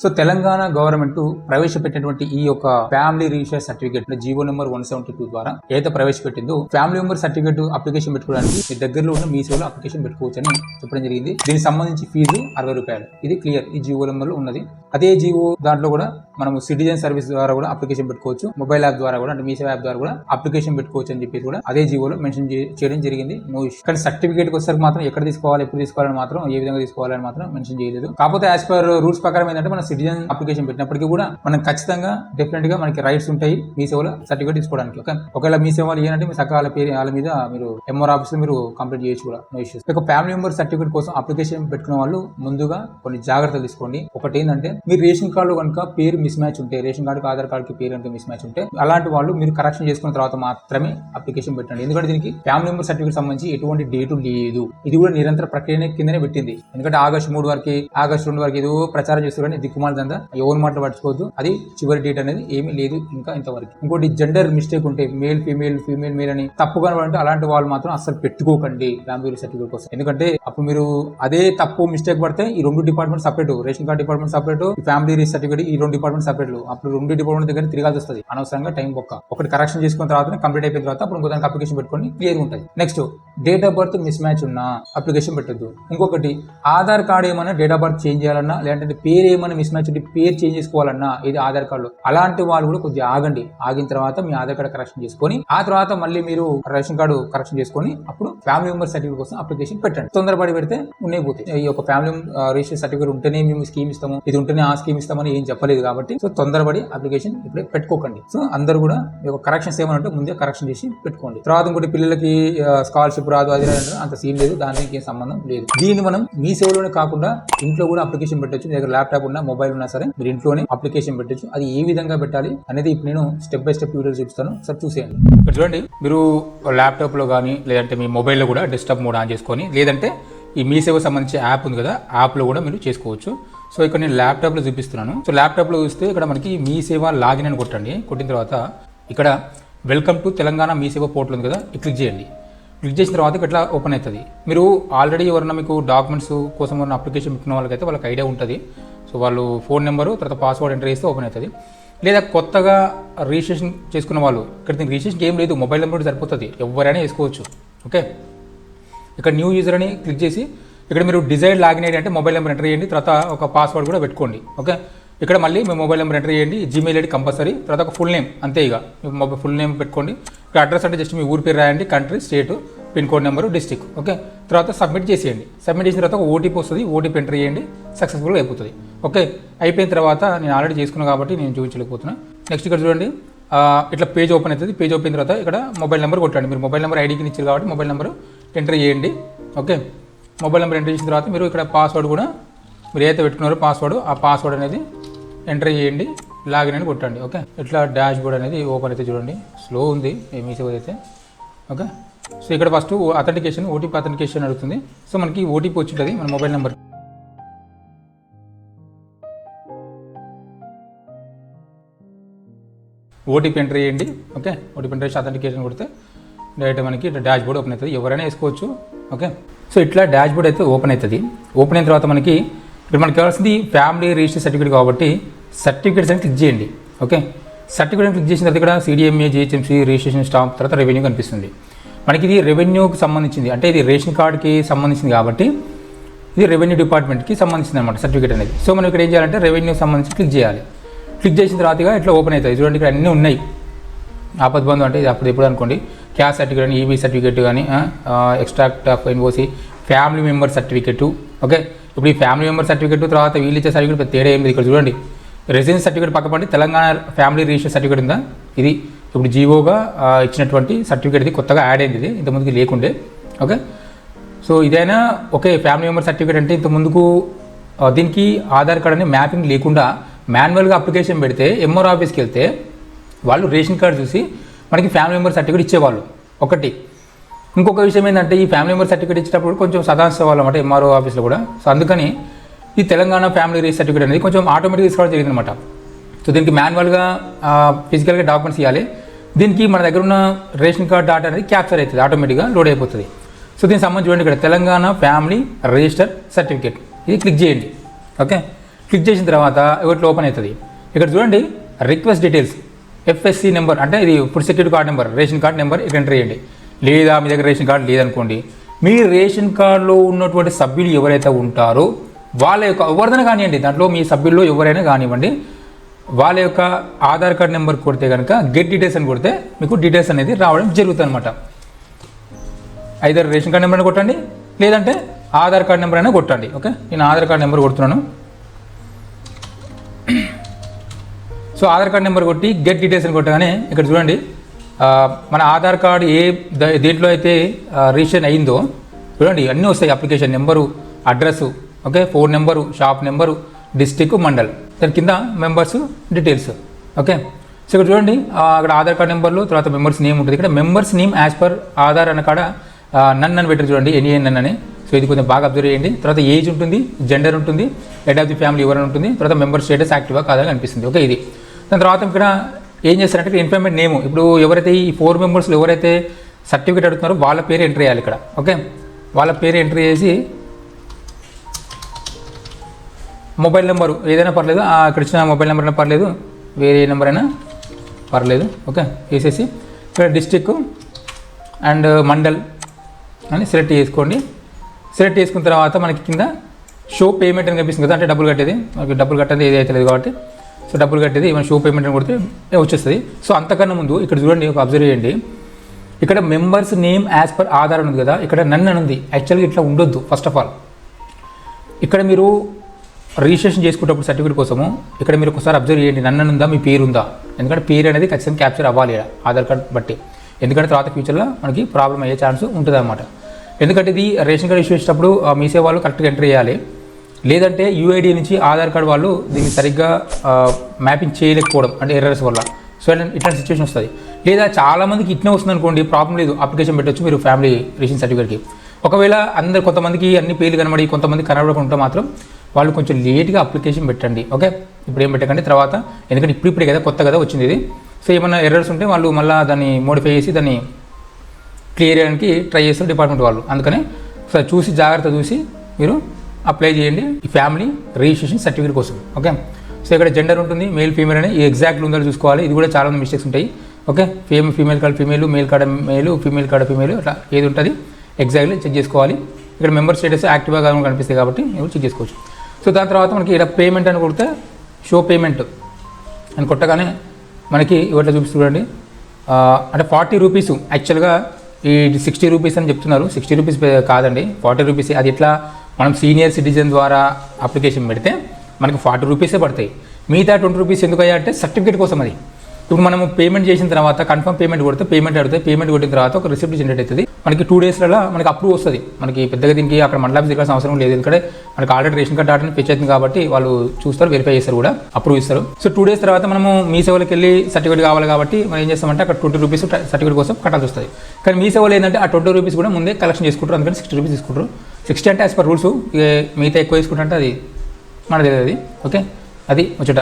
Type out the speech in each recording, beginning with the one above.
So Telangana government ప్రవేశపెట్టినటువంటి ఈ యొక్క family register certificate GO number 172 ద్వారా ఏదైతే ప్రవేశపెట్టిందో ఫ్యామిలీ మెంబర్ సర్టిఫికేట్ అప్లికేషన్ పెట్టుకోవడానికి మీ దగ్గరలో ఉన్న మీ సేవలో అప్లికేషన్ పెట్టుకోవచ్చు అని చెప్పడం జరిగింది. దీనికి సంబంధించి ఫీజు 60 రూపాయలు. ఇది క్లియర్, ఈ జీవో నెంబర్ లో ఉన్నది. అదే జీవో దాంట్లో కూడా మనం సిటిజన్ సర్వీస్ ద్వారా కూడా అప్లికేషన్ పెట్టుకోవచ్చు, మొబైల్ యాప్ ద్వారా కూడా అంటే మీ సేవ యాప్ ద్వారా కూడా అప్లికేషన్ పెట్టుకోవచ్చు అని చెప్పేసి కూడా అదే జీవోలో మెన్షన్ చేయడం జరిగింది. No issue. కానీ సర్టిఫికేట్ వచ్చేసరికి మాత్రం ఎక్కడ తీసుకోవాలి, ఎప్పుడు తీసుకోవాలని మాత్రం, ఏ విధంగా తీసుకోవాలని మాత్రం మెన్షన్ చేయలేదు. కాకపోతే యాజ్ పర్ రూల్స్ ప్రకారం ఏంటంటే మన సిటిజన్ అప్లికేషన్ పెట్టినప్పటికీ కూడా మనం ఖచ్చితంగా డెఫినెట్ గా మనకి రైట్స్ ఉంటాయి మీ సేవలో సర్టిఫికేట్ తీసుకోవడానికి. ఓకే, ఒకవేళ మీ సేవలు ఏంటంటే మీ సకాల పేరు వాళ్ళ మీద మీరు ఎంఆర్ ఆఫీస్ లో మీరు కంప్లీట్ చేయొచ్చు కూడా, నో ఇష్యూస్. ఇక ఫ్యామిలీ మెంబర్ సర్టిఫికేట్ కోసం అప్లికేషన్ పెట్టుకున్న వాళ్ళు ముందుగా కొన్ని జాగ్రత్తలు తీసుకోండి. ఒకటి ఏంటంటే మీరు రేషన్ కార్డు కనుక పేరు మిస్ మ్యాచ్ ఉంటే, రేషన్ కార్డుకి ఆధార్ కార్డుకి పేరు కనుక మిస్ మ్యాచ్ ఉంటే అలాంటి వాళ్ళు మీరు కరెక్షన్ చేసుకున్న తర్వాత మాత్రమే అప్లికేషన్ పెట్టండి. ఎందుకంటే దీనికి ఫ్యామిలీ మెంబర్ సర్టిఫికేట్ సంబంధించి ఎటువంటి డేటు లేదు. ఇది కూడా నిరంతర ప్రక్రియ కిందనే పెట్టింది. ఎందుకంటే ఆగస్టు 3 వరకు, ఆగస్టు 2 వరకు ఏదో ప్రచారం చేస్తారు కానీ దిక్కుమాల దందా ఎవరి మాటలు పట్టుకోవద్దు. అది చివరి డేట్ అనేది ఏమీ లేదు ఇంకా ఇంతవరకు. ఇంకోటి జెండర్ మిస్టేక్ ఉంటే మేల్ ఫీమేల్ ఫీమేల్ మేల్ అని తప్పుగా అంటే అలాంటి వాళ్ళు మాత్రం అసలు పెట్టుకోకండి ఫ్యామిలీ సర్టిఫికేట్ కోసం. ఎందుకంటే అప్పుడు మీరు అదే తప్పు మిస్టేక్ పడితే ఈ 2 department separate, ration card department separate, family certificate ఈ 2 డిపార్ట్మెంట్ సపరేట్. అప్పుడు 2 డిపార్ట్మెంట్ దగ్గర తిరగాల్సి వస్తుంది అనవసరంగా టైం బొక్క. ఒకటి కరెక్షన్ చేసుకున్న తర్వాత కంప్లీట్ అయిపోయిన తర్వాత అప్పుడు ఇంకో దానికి అప్లికేషన్ పెట్టుకొని క్లియర్ ఉంటుంది. Next date of birth miss match ఉన్నా అప్లికేషన్ పెట్టద్దు. ఇంకొకటి ఆధార్ కార్డ్ ఏమైనా డేట్ ఆఫ్ బర్త్ చేంజ్ చేయాలన్నా, లేదంటే పేరు ఏమైనా మిస్ మ్యాచ్ ఉంటే పేరు చేంజ్ చేసుకోవాలన్నా ఇది ఆధార్ కార్డులో, అలాంటి వాళ్ళు కూడా కొద్దిగా ఆగండి. ఆగిన తర్వాత మీ ఆధార్ కార్డు కరెక్షన్ చేసుకొని ఆ తర్వాత మళ్ళీ మీరు రేషన్ కార్డు కరెక్షన్ చేసుకొని అప్పుడు ఫ్యామిలీ మెంబర్ సర్టిఫికేట్ కోసం అప్లికేషన్ పెట్టండి. తొందరపడి పెడితే ఉన్నాయి పోతాయి. ఈ యొక్క ఫ్యామిలీ రిజిస్టర్ సర్టిఫికేట్ ఉంటేనే మేము స్కీమ్ ఇస్తాము, ఇది ఉంటేనే ఆ స్కీమ్ ఇస్తామని ఏం చెప్పలేదు కాబట్టి సో తొందరపడి అప్లికేషన్ ఇప్పుడే పెట్టుకోకండి. సో అందరూ కూడా మీ యొక్క కరెక్షన్స్ ఏమైనా ఉంటే ముందే కరెక్షన్ చేసి పెట్టుకోండి. తర్వాత ఇంకోటి పిల్లలకి స్కాలర్షిప్ రాదు అది అంత సీన్ లేదు, దానికి ఏం సంబంధం లేదు. దీన్ని మనం మీ సేవలోనే కాకుండా ఇంట్లో కూడా అప్లికేషన్ పెట్టచ్చు. మీ దగ్గర ల్యాప్టాప్ ఉన్నా మొబైల్ ఉన్నా సరే మీరు ఇంట్లోనే అప్లికేషన్ పెట్టచ్చు. అది ఏ విధంగా పెట్టాలి అనేది ఇప్పుడు నేను స్టెప్ బై స్టెప్ వీడియో చూపిస్తాను, సార్ చూసేయండి. ఇక్కడ చూడండి, మీరు ల్యాప్టాప్ లో కానీ లేదంటే మీ మొబైల్లో కూడా డెస్క్టాప్ మోడ్ ఆన్ చేసుకొని, లేదంటే ఈ మీ సేవ సంబంధించి యాప్ ఉంది కదా, యాప్ లో కూడా మీరు చేసుకోవచ్చు. సో ఇక్కడ నేను ల్యాప్టాప్ లో చూపిస్తున్నాను. సో ల్యాప్టాప్ లో చూస్తే ఇక్కడ మనకి మీ సేవ లాగిన్ అని కొట్టండి. కొట్టిన తర్వాత ఇక్కడ వెల్కమ్ టు తెలంగాణ మీ సేవ పోర్టల్ ఉంది కదా, క్లిక్ చేయండి. క్లిక్ చేసిన తర్వాత ఇట్లా ఓపెన్ అవుతుంది. మీరు ఆల్రెడీ ఎవరైనా మీకు డాక్యుమెంట్స్ కోసం ఉన్న అప్లికేషన్ పెట్టిన వాళ్ళకైతే వాళ్ళకి ఐడియా ఉంటుంది. సో వాళ్ళు ఫోన్ నెంబరు తర్వాత పాస్వర్డ్ ఎంటర్ చేస్తే ఓపెన్ అవుతుంది. లేదా కొత్తగా రిజిస్ట్రేషన్ చేసుకున్న వాళ్ళు, ఇక్కడ దీనికి రిజిస్ట్రేషన్ ఏం లేదు, మొబైల్ నెంబర్ సరిపోతుంది, ఎవరైనా వేసుకోవచ్చు. ఓకే, ఇక్కడ న్యూ యూజర్ అని క్లిక్ చేసి ఇక్కడ మీరు డిజైర్డ్ లాగిన్ ఐడి అంటే మొబైల్ నెంబర్ ఎంటర్ చేయండి, తర్వాత ఒక పాస్వర్డ్ కూడా పెట్టుకోండి. ఓకే, ఇక్కడ మళ్ళీ మీ మొబైల్ నెంబర్ ఎంటర్ చేయండి, జీమెయిల్ ఐడి కంపల్సరీ, తర్వాత ఒక ఫుల్ నేమ్ అంతే. ఇక మీ ఫుల్ నేమ్ పెట్టుకోండి. ఇక్కడ అడ్రస్ అంటే జస్ట్ మీ ఊరి పేరు రాయండి, country, state, pin code number, district. Okay, తర్వాత సబ్మిట్ చేసేయండి. సబ్మిట్ చేసిన తర్వాత ఒక ఓటీపీ వస్తుంది, ఓటీపీ ఎంటర్ చేయండి, సక్సెస్ఫుల్గా అయిపోతుంది. ఓకే, అయిపోయిన తర్వాత నేను ఆల్రెడీ చేసుకున్నాను కాబట్టి నేను చూపించలేకపోతున్నా. నెక్స్ట్ ఇక్కడ చూడండి, ఇట్లా పేజ్ ఓపెన్ అవుతుంది. పేజ్ ఓపెన్ తర్వాత ఇక్కడ మొబైల్ నెంబర్ కొట్టండి. మీరు మొబైల్ నెంబర్ ఐడికి ఇచ్చారు కాబట్టి మొబైల్ నెంబర్ ఎంటర్ చేయండి. ఓకే, మొబైల్ నెంబర్ ఎంటర్ చేసిన తర్వాత మీరు ఇక్కడ పాస్వర్డ్ కూడా మీరు ఏదైతే పెట్టుకున్నారో పాస్వర్డ్, ఆ పాస్వర్డ్ అనేది ఎంటర్ చేయండి, లాగిన్ అని కొట్టండి. ఓకే, ఇట్లా డాష్ బోర్డ్ అనేది ఓపెన్ అయితే చూడండి, స్లో ఉంది మీ సేవ అయితే. ఓకే, సో ఇక్కడ ఫస్ట్ అథెంటికేషన్, ఓటీపీ అథెంటికేషన్ అడుగుతుంది. సో మనకి ఓటీపీ వచ్చింటుంది మన మొబైల్ నెంబర్. ఓటీపీ ఎంటర్ చేయండి. ఓకే, ఓటీపీ ఎంటర్ చేసి అథెంటికేషన్ కొడితే డైరెక్ట్ మనకి డాష్ బోర్డ్ ఓపెన్ అవుతుంది, ఎవరైనా వేసుకోవచ్చు. ఓకే, సో ఇట్లా డాష్ బోర్డ్ అయితే ఓపెన్ అవుతుంది. ఓపెన్ అయిన తర్వాత మనకి ఇక్కడ మనకి కావాల్సింది ఫ్యామిలీ రిజిస్టర్ సర్టిఫికేట్ కాబట్టి సర్టిఫికేట్స్ అని క్లిక్ చేయండి. ఓకే, సర్టిఫికేట్ క్లిక్ చేసిన తర్వాత ఇక్కడ CDMA, GHMC రిజిస్ట్రేషన్ స్టాంప్, తర్వాత రెవెన్యూ కనిపిస్తుంది. మనకి ఇది రెవెన్యూకి సంబంధించింది, అంటే ఇది రేషన్ కార్డ్కి సంబంధించింది కాబట్టి ఇది రెవెన్యూ డిపార్ట్మెంట్కి సంబంధించింది అనమాట సర్టిఫికేట్ అనేది. సో మనం ఇక్కడ ఏం చేయాలంటే రెవెన్యూ సంబంధించి క్లిక్ చేయాలి. క్లిక్ చేసిన తర్వాత ఇట్లా ఓపెన్ అవుతుంది. చూడండి, ఇక్కడ అన్నీ ఉన్నాయి. ఆపద్బంధు అంటే ఇది అప్పుడు ఎప్పుడు అనుకోండి, క్యాస్ట్ సర్టిఫికేట్ కానీ, EB సర్టిఫికేట్ కానీ, extract of NOC, family member certificate. Okay, ఇప్పుడు ఈ ఫ్యామిలీ మెంబర్ సర్టిఫికేట్ తర్వాత వీళ్ళు ఇచ్చే సర్టిఫికేట్ తేడా ఏమి. ఇక్కడ చూడండి, రెసిడెన్స్ సర్టిఫికేట్ పక్కపండి తెలంగాణ ఫ్యామిలీ రిజిస్టర్ సర్టిఫికేట్ ఉందా, ఇది ఇప్పుడు జీవోగా ఇచ్చినటువంటి సర్టిఫికేట్, ఇది కొత్తగా యాడ్ అయింది, ఇది ఇంతకుముందుకు లేకుండే. ఓకే, సో ఇదైనా ఓకే ఫ్యామిలీ మెంబర్ సర్టిఫికేట్ అంటే ఇంతకుముందుకు దీనికి ఆధార్ కార్డ్ అనే మ్యాపింగ్ లేకుండా మాన్యువల్గా అప్లికేషన్ పెడితే ఎంఆర్ ఆఫీస్కి వెళ్తే వాళ్ళు రేషన్ కార్డు చూసి మనకి ఫ్యామిలీ మెంబర్ సర్టిఫికేట్ ఇచ్చేవాళ్ళు ఒకటి. ఇంకొక విషయం ఏంటంటే ఈ ఫ్యామిలీ మెంబర్ సర్టిఫికేట్ ఇచ్చేటప్పుడు కొంచెం సదాస్తవాళ్ళు అనమాట ఎంఆర్ఓ ఆఫీస్లో కూడా. సో అందుకని ఈ తెలంగాణ ఫ్యామిలీ రిజిస్టర్ సర్టిఫికేట్ అనేది కొంచెం ఆటోమేటిక్గా తీసుకోవడం జరిగింది అనమాట. సో దీనికి మాన్యువల్గా ఫిజికల్గా డాక్యుమెంట్స్ ఇవ్వాలి. దీనికి మన దగ్గర ఉన్న రేషన్ కార్డ్ డాటా అనేది క్యాప్చర్ అవుతుంది, ఆటోమేటిక్గా లోడ్ అయిపోతుంది. సో దీనికి సంబంధించి చూడండి, ఇక్కడ తెలంగాణ ఫ్యామిలీ రిజిస్టర్ సర్టిఫికేట్ ఇది క్లిక్ చేయండి. ఓకే, క్లిక్ చేసిన తర్వాత ఇట్లా ఓపెన్ అవుతుంది. ఇక్కడ చూడండి రిక్వెస్ట్ డీటెయిల్స్ FSC నెంబర్ అంటే ఇది food security card number, ration card number ఇక్కడ ఎంటర్ చేయండి. లేదా మీ దగ్గర రేషన్ కార్డు లేదనుకోండి, మీ రేషన్ కార్డులో ఉన్నటువంటి సభ్యులు ఎవరైతే ఉంటారో వాళ్ళ యొక్క ఎవరిదైనా కానివ్వండి, దాంట్లో మీ సభ్యుల్లో ఎవరైనా కానివ్వండి, వాళ్ళ యొక్క ఆధార్ కార్డ్ నెంబర్ కొడితే కనుక గెట్ డీటెయిల్స్ అని కొడితే మీకు డీటెయిల్స్ అనేది రావడం జరుగుతుంది అనమాట. ఐదర్ రేషన్ కార్డ్ నెంబర్ అయినా కొట్టండి, లేదంటే ఆధార్ కార్డ్ నెంబర్ అయినా కొట్టండి. ఓకే, నేను ఆధార్ కార్డ్ నెంబర్ కొడుతున్నాను. సో ఆధార్ కార్డ్ నెంబర్ కొట్టి గెట్ డీటెయిల్స్ అని కొట్టగానే ఇక్కడ చూడండి మన ఆధార్ కార్డు దేంట్లో అయితే రిజిస్ట్రేషన్ అయిందో చూడండి అన్నీ వస్తాయి. Application number, address, okay, phone number, shop number, district, mandal, దాని కింద మెంబర్స్ డీటెయిల్స్. ఓకే, సో ఇక్కడ చూడండి అక్కడ ఆధార్ కార్డ్ నెంబర్లో తర్వాత మెంబర్స్ నేమ్ ఉంటుంది. ఇక్కడ members name as per Aadhaar అన్న కాడ నన్ను అని పెట్టారు చూడండి, NAN అని. సో ఇది కొంచెం బాగా అబ్జర్వ్ చేయండి. తర్వాత ఏజ్ ఉంటుంది, జెండర్ ఉంటుంది, హెడ్ ఆఫ్ ది ఫ్యామిలీ ఎవరైనా ఉంటుంది, తర్వాత మెంబర్ స్టేటస్ యాక్టివ్గా కాదని అనిపిస్తుంది. ఓకే, ఇది దాని తర్వాత ఇక్కడ ఏం చేస్తారంటే ఇన్ఫర్మేట్ నేమ్, ఇప్పుడు ఎవరైతే ఈ 4 మెంబర్స్లో ఎవరైతే సర్టిఫికేట్ అడుగుతున్నారో వాళ్ళ పేరు ఎంటర్ చేయాలి ఇక్కడ. ఓకే, వాళ్ళ పేరు ఎంటర్ చేసి మొబైల్ నెంబరు ఏదైనా పర్లేదు, ఇక్కడ ఇచ్చిన మొబైల్ నెంబర్ అయినా పర్లేదు, వేరే నెంబర్ అయినా పర్లేదు. ఓకే, వేసేసి ఇక్కడ డిస్టిక్ అండ్ మండల్ అని సెలెక్ట్ చేసుకోండి. సెలెక్ట్ చేసుకున్న తర్వాత మనకి కింద షో పేమెంట్ అని కనిపిస్తుంది కదా, అంటే డబ్బులు కట్టేది. మనకి డబ్బులు కట్టేది ఏది అయితే లేదు కాబట్టి సో డబ్బులు కట్టేది మనం షో పేమెంట్ అని కొడితే వచ్చేస్తుంది. సో అంతకన్నా ముందు ఇక్కడ చూడండి, ఒక అబ్జర్వ్ చేయండి, ఇక్కడ members name as per Aadhaar ఉంది కదా, ఇక్కడ నన్ను అని ఉంది. యాక్చువల్గా ఇట్లా ఉండొద్దు. ఫస్ట్ ఆఫ్ ఆల్ ఇక్కడ మీరు రిజిస్ట్రేషన్ చేసుకునేటప్పుడు సర్టిఫికేట్ కోసము ఇక్కడ మీరు ఒకసారి అబ్జర్వ్ చేయండి, నన్ను ఉందా, మీ పేరు ఉందా. ఎందుకంటే పేరు అనేది ఖచ్చితంగా క్యాప్చర్ అవ్వాలి ఆధార్ కార్డ్ బట్టి. ఎందుకంటే తర్వాత ఫ్యూచర్లో మనకి ప్రాబ్లం అయ్యే ఛాన్స్ ఉంటుంది అన్నమాట. ఎందుకంటే ఇది రేషన్ కార్డు ఇష్యూ చేసేటప్పుడు మీ సేవ వాళ్ళు కరెక్ట్గా ఎంటర్ చేయాలి. లేదంటే UID నుంచి ఆధార్ కార్డు వాళ్ళు దీన్ని సరిగ్గా మ్యాపింగ్ చేయలేకపోవడం అంటే ఎర్రర్స్ వల్ల సో ఇట్లాంటి సిచ్యువేషన్ వస్తుంది. లేదా చాలామందికి ఇట్నే వస్తుంది అనుకోండి, ప్రాబ్లం లేదు, అప్లికేషన్ పెట్టవచ్చు మీరు ఫ్యామిలీ రేషన్ సర్టిఫికేట్కి. ఒకవేళ కొంతమందికి అన్ని పేర్లు కనబడి కొంతమంది కనబడకుండా మాత్రం వాళ్ళు కొంచెం లేట్గా అప్లికేషన్ పెట్టండి. ఓకే, ఇప్పుడు ఏం పెట్టకండి తర్వాత, ఎందుకంటే ఇప్పుడే కదా కొత్త కదా వచ్చింది ఇది. సో ఏమన్నా ఎర్రర్స్ ఉంటే వాళ్ళు మళ్ళీ దాన్ని మోడిఫై చేసి దాన్ని క్లియర్ చేయడానికి ట్రై చేస్తారు డిపార్ట్మెంట్ వాళ్ళు. అందుకని సో చూసి జాగ్రత్త చూసి మీరు అప్లై చేయండి ఈ ఫ్యామిలీ రిజిస్ట్రేషన్ సర్టిఫికేట్ కోసం. ఓకే, సో ఇక్కడ జెండర్ ఉంటుంది, మేల్ ఫీమేల్ అని ఎగ్జాక్ట్లీ ఉందో చూసుకోవాలి. ఇది కూడా చాలా మిస్టేక్స్ ఉంటాయి. Okay, female card female, male card మేలు, ఫీమేల్ కార్డ్ ఫీమేల్, అట్లా ఏది ఉంటుంది ఎగ్జాక్ట్లీ చెక్ చేసుకోవాలి. ఇక్కడ మెంబర్ స్టేటస్ యాక్టివ్గా కనిపిస్తాయి కాబట్టి మీరు చెక్ చేసుకోవచ్చు. సో దాని తర్వాత మనకి ఇక్కడ పేమెంట్ అని కొడితే షో పేమెంట్ అని కొట్టగానే మనకి ఇవట్లా చూపిస్తుండండి. అంటే 40 రూపీస్, యాక్చువల్గా ఈ 60 రూపీస్ అని చెప్తున్నారు. 60 రూపీస్ కాదండి, 40 రూపీస్. అది ఎట్లా మనం సీనియర్ సిటిజన్ ద్వారా అప్లికేషన్ పెడితే మనకి 40 రూపీసే పడతాయి. మిగతా 20 రూపీస్ ఎందుకు అయ్యా అంటే సర్టిఫికేట్ కోసం. అది ఇప్పుడు మనము పేమెంట్ చేసిన తర్వాత కన్ఫర్మ్ పేమెంట్ కొడితే పేమెంట్ అడుగుతాయి. పేమెంట్ కొట్టిన తర్వాత ఒక రిసిప్ట్ జనరేట్ అవుతుంది. మనకి 2 డేస్లలో మనకి అప్రూవ్ వస్తుంది. మనకి పెద్దగా దీనికి అక్కడ మండల ఆఫీస్ దిగాల్సిన అవసరం లేదు. ఎందుకంటే మనకి ఆల్రెడీ రేషన్ కార్డ్ ఆర్డర్ని ఫెచ్ అవుతుంది కాబట్టి వాళ్ళు చూస్తారు, వెరిఫై చేస్తారు, కూడా అప్రూవ్ ఇస్తారు. సో 2 డేస్ తర్వాత మనము మీ సేవలకు వెళ్ళి సర్టిఫికేట్ కావాలి కాబట్టి మనం ఏం చేస్తామంటే అక్కడ 20 రూపీస్ సర్టిఫికేట్ కోసం కట్టాల్సి వస్తుంది. కానీ మీ సేవలు ఏంటంటే ఆ 20 రూపీస్ కూడా ముందే కలెక్షన్ చేసుకుంటారు. అందుకని 60 రూపీస్ తీసుకుంటారు. 60 అంటే యాజ్ పర్ రూల్స్, మిగతా ఎక్కువ తీసుకుంటే అది మనది అది. ఓకే, అది వచ్చేట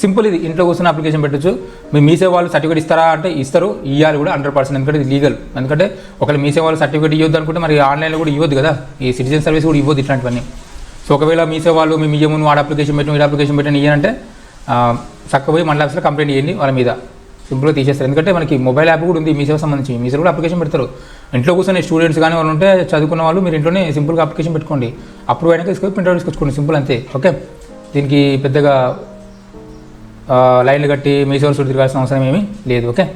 సింపుల్. ఇది ఇంట్లో కూర్చొని అప్లికేషన్ పెట్టచ్చు. మీ సేవ వాళ్ళు సర్టిఫికేట్ ఇస్తారా అంటే ఇస్తారు, ఇవ్వాలి కూడా 100%. ఎందుకంటే ఇది లీగల్. ఎందుకంటే ఒకవేళ మీ సేవ వాళ్ళు సర్టిఫికేట్ ఇవ్వద్దు అనుకుంటే మరి ఆన్లైన్లో కూడా ఇవ్వద్దు కదా, ఈ సిటిజన్ సర్వీస్ కూడా ఇవ్వద్దు ఇట్లాంటివన్నీ. సో ఒకవేళ మీ సేవ వాళ్ళు మీ ఇయ్యము వాడు అప్లికేషన్ పెట్టిన వీడు అప్లికేషన్ పెట్టిన ఇయ్యానంటే చక్కపోయి మండల ఆఫీస్లో కంప్లైంట్ చేయండి వాళ్ళ మీద, సింపుల్గా తీసేస్తారు. ఎందుకంటే మనకి మొబైల్ యాప్ కూడా ఉంది మీ సేవ సంబంధించి, మీ సేవ కూడా అప్లికేషన్ పెడతారు. ఇంట్లో కూర్చొని స్టూడెంట్స్ కానీ వాళ్ళు ఉంటే చదువుకున్న వాళ్ళు మీరు ఇంట్లోనే సింపుల్గా అప్లికేషన్ పెట్టుకోండి. అప్రూవ్ అయినాక తీసుకొని ప్రింట్అవుట్ తీసుకొచ్చుకోండి, సింపుల్ అంతే. ఓకే, దీనికి పెద్దగా లైన్లు కట్టి మీ సేవలు తిరగాల్సిన అవసరం ఏమీ లేదు. ఓకే,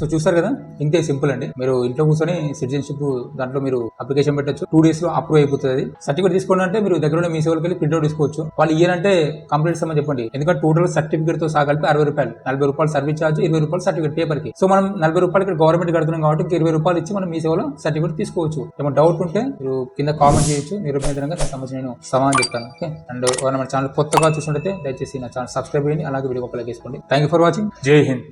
సో చూస్తారు కదా, ఇంతే సింపుల్ అండి. మీరు ఇంట్లో కూర్చొని సిటిజన్షిప్ దాంట్లో మీరు అప్లికేషన్ పెట్టచ్చు. 2 days లో అప్రూవ్ అయిపోతుంది. సర్టిఫికేట్ తీసుకోండి అంటే మీరు దగ్గర మీ సేవలకు వెళ్ళి ప్రింట్అవుట్ తీసుకోవచ్చు. వాళ్ళు ఇయ్యారంటే కంప్లీట్ ఇస్తామని చెప్పండి. ఎందుకంటే టోటల్ సర్టిఫికేట్ తో సహా కలిపి 60 రూపాయలు, 40 రూపాయలు సర్వీస్ ఛార్జ్, 20 రూపాయలు సర్టిఫికేట్ పేపర్ కి. సో మనం 40 రూపాయలు ఇక్కడ గవర్నమెంట్ కడుతున్నాం కాబట్టి 20 రూపాయలు ఇచ్చి మనం మీ సేవలో సర్టిఫికేట్ తీసుకోవచ్చు. ఏమైనా డౌట్ ఉంటే మీరు కింద కామెంట్ చేయొచ్చు, నిరూపణంగా దాని సంబంధించి నేను సమాధానం చెప్తాను. ఓకే, అండ్ మన ఛానల్ కొత్తగా చూసినట్లయితే దయచేసి నా ఛానల్ సబ్స్క్రైబ్ చేయండి, అలాగే వీడియో ఒక లైక్ చేసుకోండి. Thank you for watching. జై హింద్.